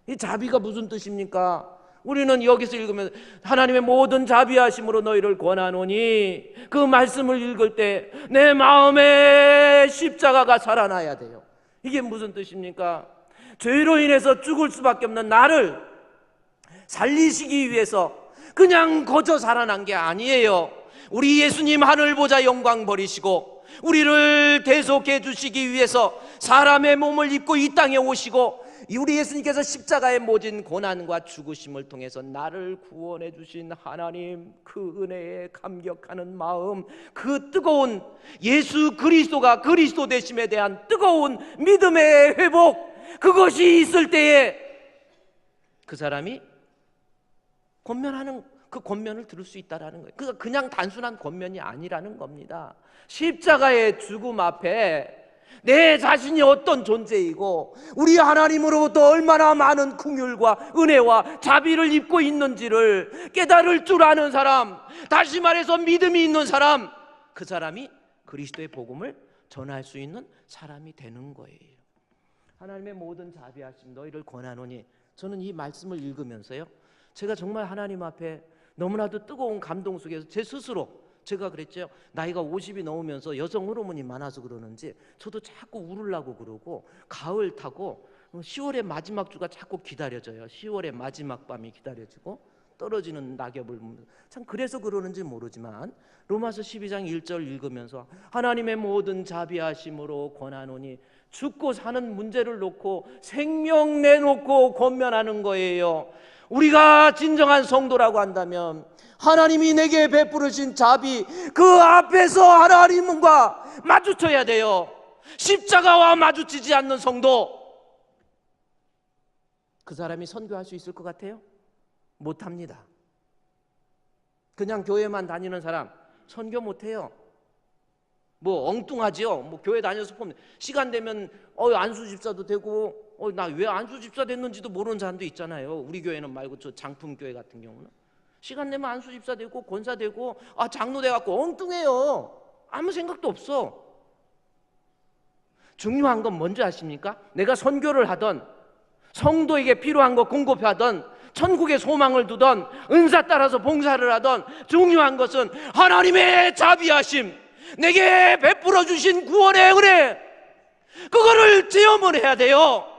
이 자비가 무슨 뜻입니까? 우리는 여기서 읽으면 하나님의 모든 자비하심으로 너희를 권하노니, 그 말씀을 읽을 때 내 마음에 십자가가 살아나야 돼요. 이게 무슨 뜻입니까? 죄로 인해서 죽을 수밖에 없는 나를 살리시기 위해서 그냥 거저 살아난 게 아니에요. 우리 예수님 하늘 보좌 영광 버리시고 우리를 대속해 주시기 위해서 사람의 몸을 입고 이 땅에 오시고 우리 예수님께서 십자가에 모진 고난과 죽으심을 통해서 나를 구원해 주신 하나님, 그 은혜에 감격하는 마음, 그 뜨거운 예수 그리스도가 그리스도 되심에 대한 뜨거운 믿음의 회복, 그것이 있을 때에 그 사람이 권면하는 그 권면을 들을 수 있다라는 거예요. 그러니까 그냥 단순한 권면이 아니라는 겁니다. 십자가의 죽음 앞에 내 자신이 어떤 존재이고 우리 하나님으로부터 얼마나 많은 긍휼과 은혜와 자비를 입고 있는지를 깨달을 줄 아는 사람, 다시 말해서 믿음이 있는 사람, 그 사람이 그리스도의 복음을 전할 수 있는 사람이 되는 거예요. 하나님의 모든 자비하심 너희를 권하노니, 저는 이 말씀을 읽으면서요, 제가 정말 하나님 앞에 너무나도 뜨거운 감동 속에서 제 스스로, 제가 그랬죠. 나이가 50이 넘으면서 여성 호르몬이 많아서 그러는지 저도 자꾸 울으려고 그러고, 가을 타고 10월의 마지막 주가 자꾸 기다려져요. 10월의 마지막 밤이 기다려지고 떨어지는 낙엽을 보면서, 참 그래서 그러는지 모르지만 로마서 12장 1절 읽으면서 하나님의 모든 자비하심으로 권하노니, 죽고 사는 문제를 놓고 생명 내놓고 권면하는 거예요. 우리가 진정한 성도라고 한다면 하나님이 내게 베푸르신 자비, 그 앞에서 하나님과 마주쳐야 돼요. 십자가와 마주치지 않는 성도, 그 사람이 선교할 수 있을 것 같아요? 못합니다. 그냥 교회만 다니는 사람 선교 못해요. 뭐 엉뚱하지요. 뭐 교회 다녀서 보면 시간 되면 안수 집사도 되고, 나 왜 안수 집사 됐는지도 모르는 사람도 있잖아요. 우리 교회는 말고 저 장품 교회 같은 경우는 시간 되면 안수 집사 되고 권사 되고 장로 돼 갖고 엉뚱해요. 아무 생각도 없어. 중요한 건 뭔지 아십니까? 내가 선교를 하던, 성도에게 필요한 거 공급하던, 천국에 소망을 두던, 은사 따라서 봉사를 하던, 중요한 것은 하나님의 자비하심, 내게 베풀어 주신 구원의 은혜, 그거를 체험을 해야 돼요.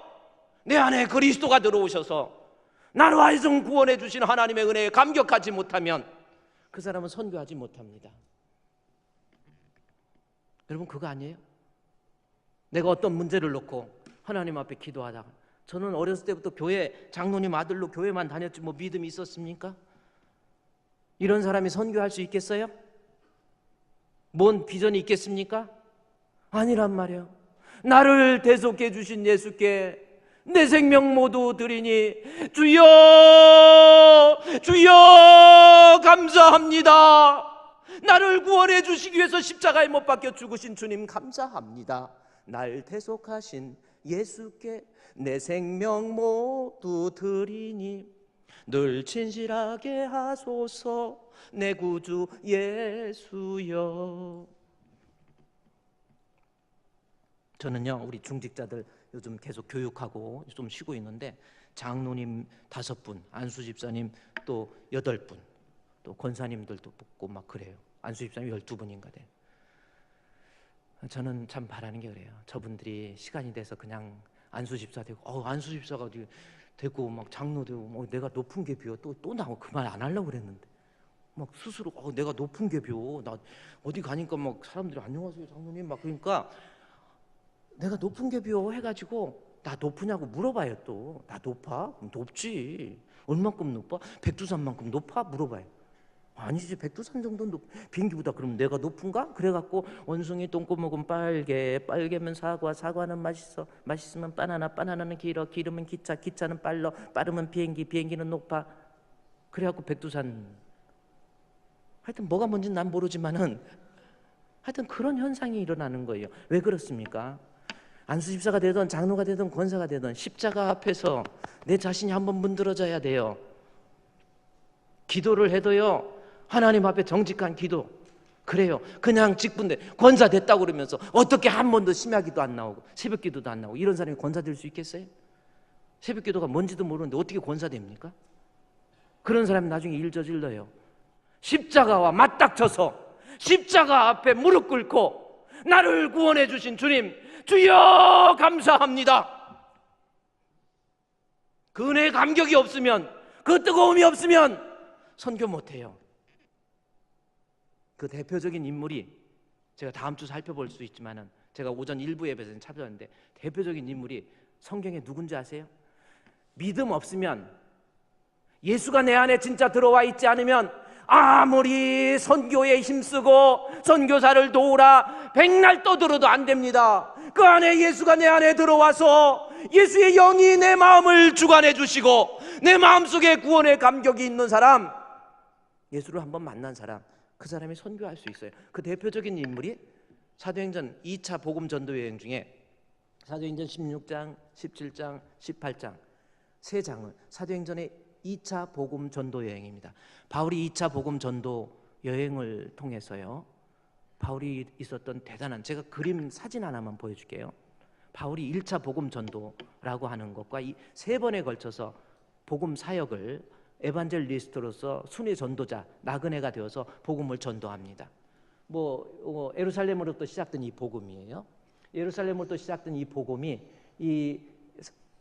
내 안에 그리스도가 들어오셔서 나를 완성 구원해 주신 하나님의 은혜에 감격하지 못하면 그 사람은 선교하지 못합니다. 여러분, 그거 아니에요? 내가 어떤 문제를 놓고 하나님 앞에 기도하다가, 저는 어렸을 때부터 교회 장로님 아들로 교회만 다녔지 뭐 믿음이 있었습니까? 이런 사람이 선교할 수 있겠어요? 뭔 비전이 있겠습니까? 아니란 말이에요. 나를 대속해 주신 예수께 내 생명 모두 드리니 주여 주여 감사합니다. 나를 구원해 주시기 위해서 십자가에 못 박혀 죽으신 주님 감사합니다. 날 대속하신 예수께 내 생명 모두 드리니 늘 진실하게 하소서 내 구주 예수여. 저는요, 우리 중직자들 요즘 계속 교육하고 좀 쉬고 있는데, 장로님 5분, 안수집사님 또 8분, 또 권사님들도 뽑고 막 그래요. 안수집사님 12분인가 돼요. 저는 참 바라는 게 그래요. 저분들이 시간이 돼서 그냥 안수집사 되고, 안수집사가 되고 막 장로 되고, 내가 높은 게 비어 또 나고, 그 말 안 하려고 그랬는데 막 스스로 내가 높은 게 비어, 나 어디 가니까 막 사람들이 안녕하세요 장로님 막, 그러니까 내가 높은 게 비어 해가지고 나 높으냐고 물어봐요. 또 나 높아? 그럼 높지. 얼만큼 높아? 백두산만큼 높아? 물어봐요. 아니지, 백두산 정도는 비행기보다. 그럼 내가 높은가? 그래갖고 원숭이 똥구멍은 빨개면 사과는 맛있어, 맛있으면 바나나, 바나나는 길어, 길으면 기차, 기차는 빠르면 비행기는 높아. 그래갖고 백두산. 하여튼 뭐가 뭔지는 난 모르지만은 하여튼 그런 현상이 일어나는 거예요. 왜 그렇습니까? 안수집사가 되든 장로가 되든 권사가 되든 십자가 앞에서 내 자신이 한번 문드러져야 돼요. 기도를 해도요, 하나님 앞에 정직한 기도. 그래요. 그냥 직분대 권사 됐다고 그러면서 어떻게 한 번도 심야기도 안 나오고 새벽기도도 안 나오고, 이런 사람이 권사 될 수 있겠어요? 새벽기도가 뭔지도 모르는데 어떻게 권사 됩니까? 그런 사람이 나중에 일 저질러요. 십자가와 맞닥쳐서 십자가 앞에 무릎 꿇고 나를 구원해 주신 주님 주여 감사합니다. 그 은혜의 감격이 없으면, 그 뜨거움이 없으면 선교 못해요. 그 대표적인 인물이, 제가 다음 주 살펴볼 수 있지만은 제가 오전 일부 예배에서 찾아왔는데, 대표적인 인물이 성경에 누군지 아세요? 믿음 없으면, 예수가 내 안에 진짜 들어와 있지 않으면 아무리 선교에 힘쓰고 선교사를 도우라 백날 떠들어도 안 됩니다. 그 안에 예수가 내 안에 들어와서 예수의 영이 내 마음을 주관해 주시고 내 마음속에 구원의 감격이 있는 사람, 예수를 한번 만난 사람, 그 사람이 선교할 수 있어요. 그 대표적인 인물이 사도행전 2차 복음 전도 여행 중에 사도행전 16장, 17장, 18장 세 장은 사도행전의 2차 복음 전도 여행입니다. 바울이 2차 복음 전도 여행을 통해서요, 바울이 있었던 대단한, 제가 그림 사진 하나만 보여줄게요. 바울이 1차 복음 전도라고 하는 것과 이 세 번에 걸쳐서 복음 사역을 에반젤리스트로서 순회 전도자, 나그네가 되어서 복음을 전도합니다. 예루살렘으로부터 시작된 이 복음이에요. 예루살렘으로부터 시작된 이 복음이 이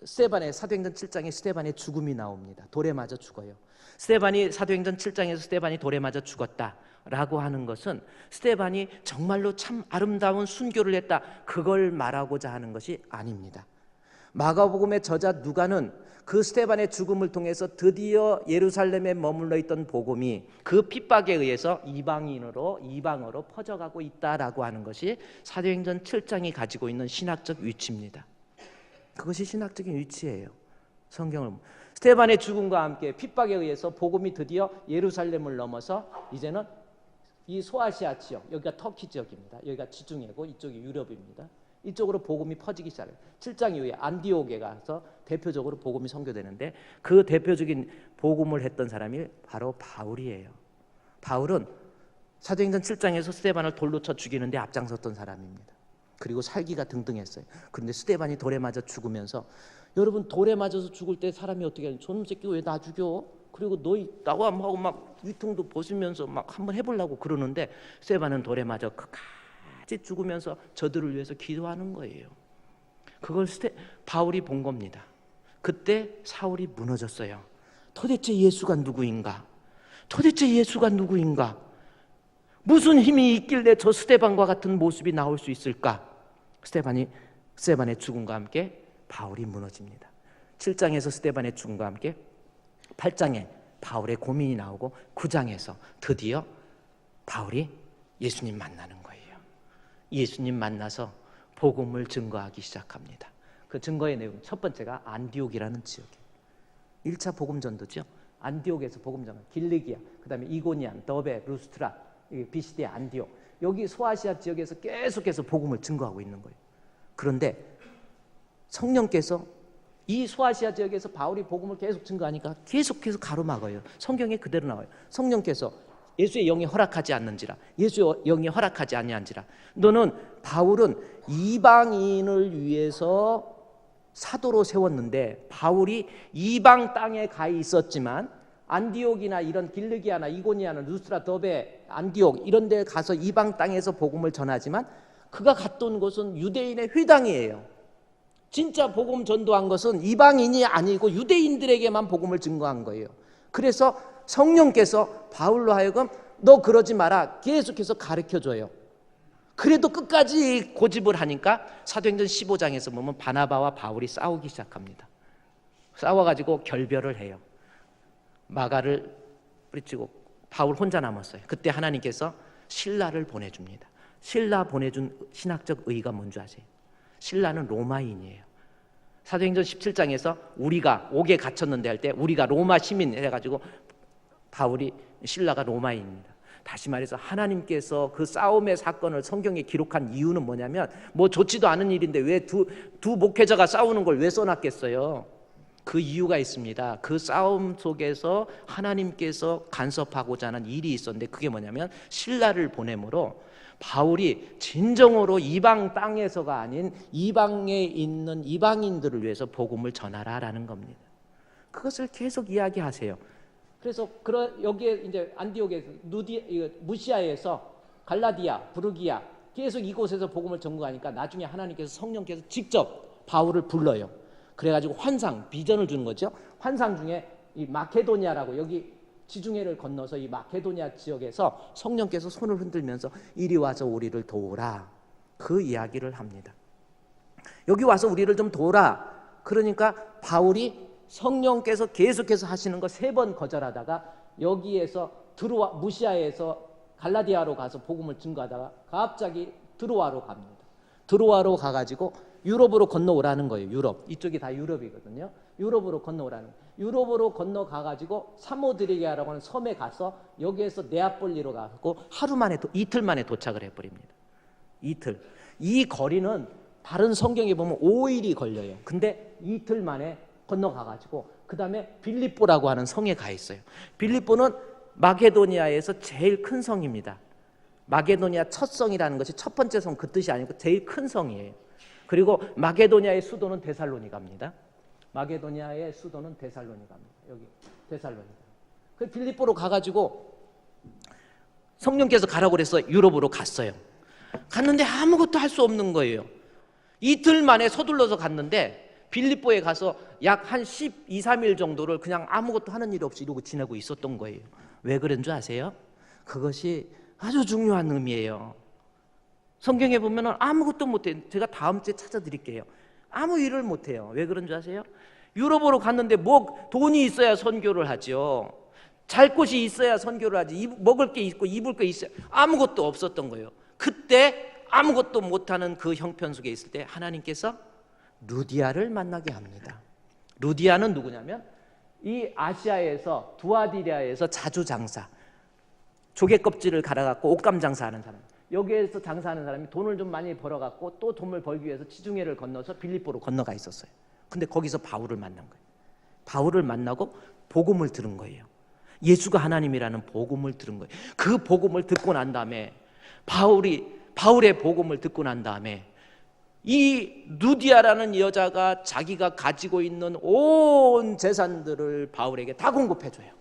스데반의, 사도행전 7장에 스데반의 죽음이 나옵니다. 돌에 맞아 죽어요. 사도행전 7장에서 스데반이 돌에 맞아 죽었다라고 하는 것은 스데반이 정말로 참 아름다운 순교를 했다, 그걸 말하고자 하는 것이 아닙니다. 마가복음의 저자 누가는 그 스데반의 죽음을 통해서 드디어 예루살렘에 머물러 있던 복음이 그 핍박에 의해서 이방으로 퍼져가고 있다라고 하는 것이 사도행전 7장이 가지고 있는 신학적 위치입니다. 그것이 신학적인 위치예요. 성경을 스데반의 죽음과 함께 핍박에 의해서 복음이 드디어 예루살렘을 넘어서 이제는 이 소아시아 지역, 여기가 터키 지역입니다. 여기가 지중해고 이쪽이 유럽입니다. 이쪽으로 복음이 퍼지기 시작해요. 7장 이후에 안디옥에 가서 대표적으로 복음이 선교되는데 그 대표적인 복음을 했던 사람이 바로 바울이에요. 바울은 사도행전 7장에서 스데반을 돌로 쳐 죽이는데 앞장섰던 사람입니다. 그리고 살기가 등등했어요. 그런데 스데반이 돌에 맞아 죽으면서, 여러분 돌에 맞아서 죽을 때 사람이 어떻게 하냐, 저놈 새끼 왜 나 죽여? 그리고 너희 나와 하고 막 위통도 벗으면서 막 한번 해보려고 그러는데 스데반은 돌에 맞아 끝까지 죽으면서 저들을 위해서 기도하는 거예요. 그걸 바울이 본 겁니다. 그때 사울이 무너졌어요. 도대체 예수가 누구인가? 도대체 예수가 누구인가? 무슨 힘이 있길래 저 스데반과 같은 모습이 나올 수 있을까? 스데반의 죽음과 함께 바울이 무너집니다. 7장에서 스데반의 죽음과 함께 8장에 바울의 고민이 나오고 9장에서 드디어 바울이 예수님 만나는 거예요. 예수님 만나서 복음을 증거하기 시작합니다. 그 증거의 내용 첫 번째가 안디옥이라는 지역이에요. 1차 복음전도죠. 안디옥에서 복음전도, 길리기아, 그 다음에 이고니안, 더베, 루스트라, 비시디아, 안디옥, 여기 소아시아 지역에서 계속해서 복음을 증거하고 있는 거예요. 그런데 성령께서 이 소아시아 지역에서 바울이 복음을 계속 증거하니까 계속해서 가로막아요. 성경에 그대로 나와요. 성령께서 예수의 영이 허락하지 않는지라, 예수의 영이 허락하지 아니한지라, 바울은 이방인을 위해서 사도로 세웠는데 바울이 이방 땅에 가 있었지만 안디옥이나 이런 길르기아나 이고니아나 루스트라, 더베, 안디옥 이런 데 가서 이방 땅에서 복음을 전하지만 그가 갔던 곳은 유대인의 회당이에요. 진짜 복음 전도한 것은 이방인이 아니고 유대인들에게만 복음을 증거한 거예요. 그래서 성령께서 바울로 하여금 너 그러지 마라 계속해서 가르쳐줘요. 그래도 끝까지 고집을 하니까 사도행전 15장에서 보면 바나바와 바울이 싸우기 시작합니다. 싸워가지고 결별을 해요. 마가를 뿌리치고 바울 혼자 남았어요. 그때 하나님께서 실라를 보내줍니다. 실라 보내준 신학적 의의가 뭔지 아세요? 실라는 로마인이에요. 사도행전 17장에서 우리가 옥에 갇혔는데 할 때 우리가 로마 시민 해가지고 실라가 로마인입니다. 다시 말해서 하나님께서 그 싸움의 사건을 성경에 기록한 이유는 뭐냐면, 뭐 좋지도 않은 일인데 왜 두 목회자가 싸우는 걸 왜 써놨겠어요? 그 이유가 있습니다. 그 싸움 속에서 하나님께서 간섭하고자 하는 일이 있었는데 그게 뭐냐면 실라를 보내므로 바울이 진정으로 이방 땅에서가 아닌 이방에 있는 이방인들을 위해서 복음을 전하라라는 겁니다. 그것을 계속 이야기하세요. 그래서 여기에 이제 안디옥에서 무시아에서 갈라디아, 부르기아 계속 이곳에서 복음을 전거하니까 나중에 하나님께서 성령께서 직접 바울을 불러요. 그래가지고 비전을 주는 거죠. 환상 중에 이 마케도니아라고, 여기 지중해를 건너서 이 마케도니아 지역에서 성령께서 손을 흔들면서 이리 와서 우리를 도우라, 그 이야기를 합니다. 여기 와서 우리를 좀 도우라. 그러니까 바울이 성령께서 계속해서 하시는 거 3번 거절하다가 여기에서 무시아에서 갈라디아로 가서 복음을 증거하다가 갑자기 드로아로 갑니다. 드로아로 가가지고 유럽으로 건너오라는 거예요. 유럽, 이쪽이 다 유럽이거든요. 유럽으로 건너오라는 거예요. 유럽으로 건너가가지고 사모드리게라고 하는 섬에 가서 여기에서 네아폴리로 가고 이틀 만에 도착을 해버립니다. 이틀. 이 거리는 다른 성경에 보면 5일이 걸려요. 근데 이틀 만에 건너가가지고 그 다음에 빌립보라고 하는 성에 가 있어요. 빌립보는 마게도니아에서 제일 큰 성입니다. 마게도니아 첫 성이라는 것이 첫 번째 성 그 뜻이 아니고 제일 큰 성이에요. 그리고 마게도니아의 수도는 데살로니가입니다. 마게도니아의 수도는 데살로니가입니다. 여기 데살로니가. 그 빌립보로 가가지고 성령께서 가라고 그래서 유럽으로 갔어요. 갔는데 아무것도 할 수 없는 거예요. 이틀 만에 서둘러서 갔는데 빌립보에 가서 약 한 12, 13일 정도를 그냥 아무것도 하는 일 없이 이러고 지내고 있었던 거예요. 왜 그런 줄 아세요? 그것이 아주 중요한 의미예요. 성경에 보면 아무것도 못해요. 제가 다음 주에 찾아드릴게요. 아무 일을 못해요. 왜 그런 줄 아세요? 유럽으로 갔는데 뭐 돈이 있어야 선교를 하죠. 잘 곳이 있어야 선교를 하지. 먹을 게 있고 입을 게 있어야. 아무것도 없었던 거예요. 그때 아무것도 못하는 그 형편 속에 있을 때 하나님께서 루디아를 만나게 합니다. 루디아는 누구냐면 이 아시아에서 두아디리아에서 자주 장사, 조개 껍질을 갈아갖고 옷감 장사하는 사람, 여기에서 장사하는 사람이 돈을 좀 많이 벌어갖고 또 돈을 벌기 위해서 지중해를 건너서 빌립보로 건너가 있었어요. 근데 거기서 바울을 만난 거예요. 바울을 만나고 복음을 들은 거예요. 예수가 하나님이라는 복음을 들은 거예요. 그 복음을 듣고 난 다음에 바울의 복음을 듣고 난 다음에 이 루디아라는 여자가 자기가 가지고 있는 온 재산들을 바울에게 다 공급해줘요.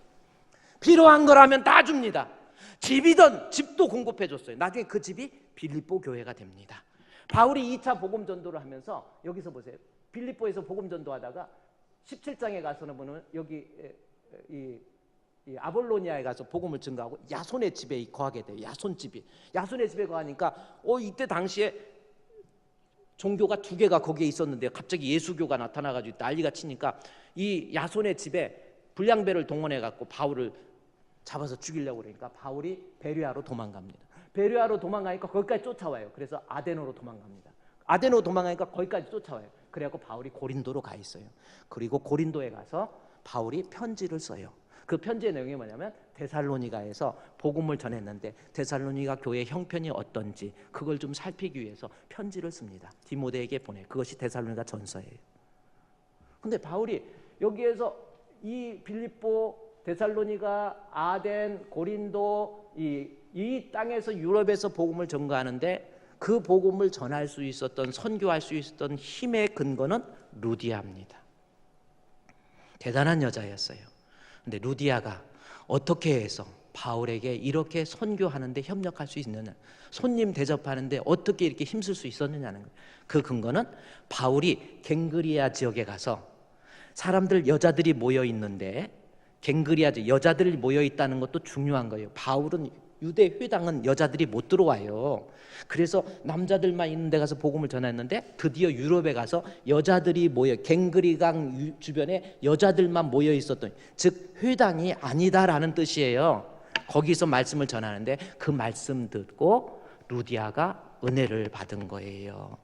필요한 거라면 다 줍니다. 집이든 집도 공급해줬어요. 나중에 그 집이 빌립보 교회가 됩니다. 바울이 2차 복음 전도를 하면서 여기서 보세요. 빌립보에서 복음 전도하다가 17장에 가서는 보면 여기 이 아볼로니아에 가서 복음을 증거하고 야손의 집에 거하게 돼요. 야손의 집에 거하니까 이때 당시에 종교가 두 개가 거기에 있었는데 갑자기 예수교가 나타나가지고 난리가 치니까 이 야손의 집에 불량배를 동원해 갖고 바울을 잡아서 죽이려고 그러니까 바울이 베르야로 도망갑니다. 베르야로 도망가니까 거기까지 쫓아와요. 그래서 아데노로 도망갑니다. 아데노 도망가니까 거기까지 쫓아와요. 그래갖고 바울이 고린도로 가 있어요. 그리고 고린도에 가서 바울이 편지를 써요. 그 편지의 내용이 뭐냐면 데살로니가에서 복음을 전했는데 데살로니가 교회 형편이 어떤지 그걸 좀 살피기 위해서 편지를 씁니다. 디모데에게 보내. 그것이 데살로니가 전서예요. 근데 바울이 여기에서 이 빌립보, 데살로니가, 아덴, 고린도 이 땅에서 유럽에서 복음을 전가하는데 그 복음을 전할 수 있었던, 선교할 수 있었던 힘의 근거는 루디아입니다. 대단한 여자였어요. 근데 루디아가 어떻게 해서 바울에게 이렇게 선교하는데 협력할 수 있느냐, 손님 대접하는데 어떻게 이렇게 힘쓸 수 있었느냐는 거예요. 그 근거는 바울이 갱그리아 지역에 가서 사람들, 여자들이 모여 있는데, 갱그리아 여자들이 모여 있다는 것도 중요한 거예요. 바울은 유대 회당은 여자들이 못 들어와요. 그래서 남자들만 있는 데 가서 복음을 전했는데 드디어 유럽에 가서 여자들이 모여, 갱그리강 주변에 여자들만 모여 있었던, 즉 회당이 아니다라는 뜻이에요. 거기서 말씀을 전하는데 그 말씀 듣고 루디아가 은혜를 받은 거예요.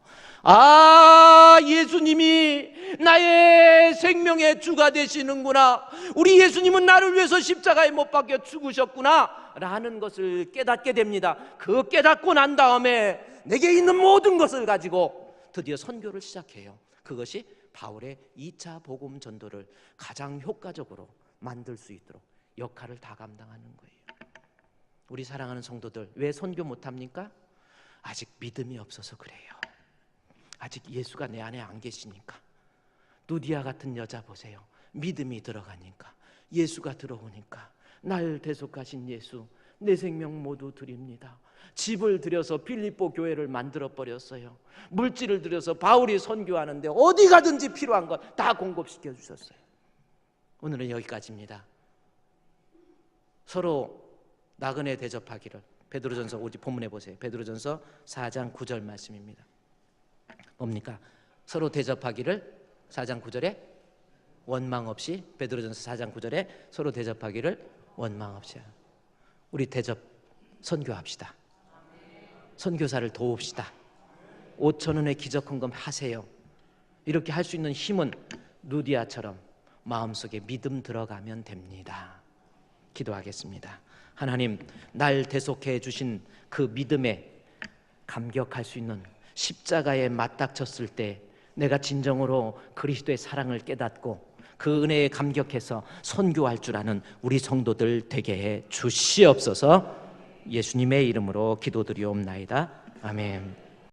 예수님이 나의 생명의 주가 되시는구나, 우리 예수님은 나를 위해서 십자가에 못 박혀 죽으셨구나 라는 것을 깨닫게 됩니다. 그 깨닫고 난 다음에 내게 있는 모든 것을 가지고 드디어 선교를 시작해요. 그것이 바울의 2차 복음 전도를 가장 효과적으로 만들 수 있도록 역할을 다 감당하는 거예요. 우리 사랑하는 성도들, 왜 선교 못합니까? 아직 믿음이 없어서 그래요. 아직 예수가 내 안에 안 계시니까. 루디아 같은 여자 보세요. 믿음이 들어가니까, 예수가 들어오니까, 날 대속하신 예수, 내 생명 모두 드립니다. 집을 들여서 빌립보 교회를 만들어 버렸어요. 물질을 들여서 바울이 선교하는데 어디 가든지 필요한 것 다 공급시켜 주셨어요. 오늘은 여기까지입니다. 서로 나그네 대접하기를. 베드로전서 본문에 보세요. 베드로전서 4장 9절 말씀입니다. 뭡니까? 서로 대접하기를 4장 9절에 원망 없이, 베드로전서 4장 9절에 서로 대접하기를 원망 없이. 우리 대접 선교합시다. 선교사를 도웁시다. 5,000원의 기적헌금 하세요. 이렇게 할 수 있는 힘은 루디아처럼 마음속에 믿음 들어가면 됩니다. 기도하겠습니다. 하나님, 날 대속해 주신 그 믿음에 감격할 수 있는, 십자가에 맞닥쳤을 때 내가 진정으로 그리스도의 사랑을 깨닫고 그 은혜에 감격해서 선교할 줄 아는 우리 성도들 되게 해 주시옵소서. 예수님의 이름으로 기도드리옵나이다. 아멘.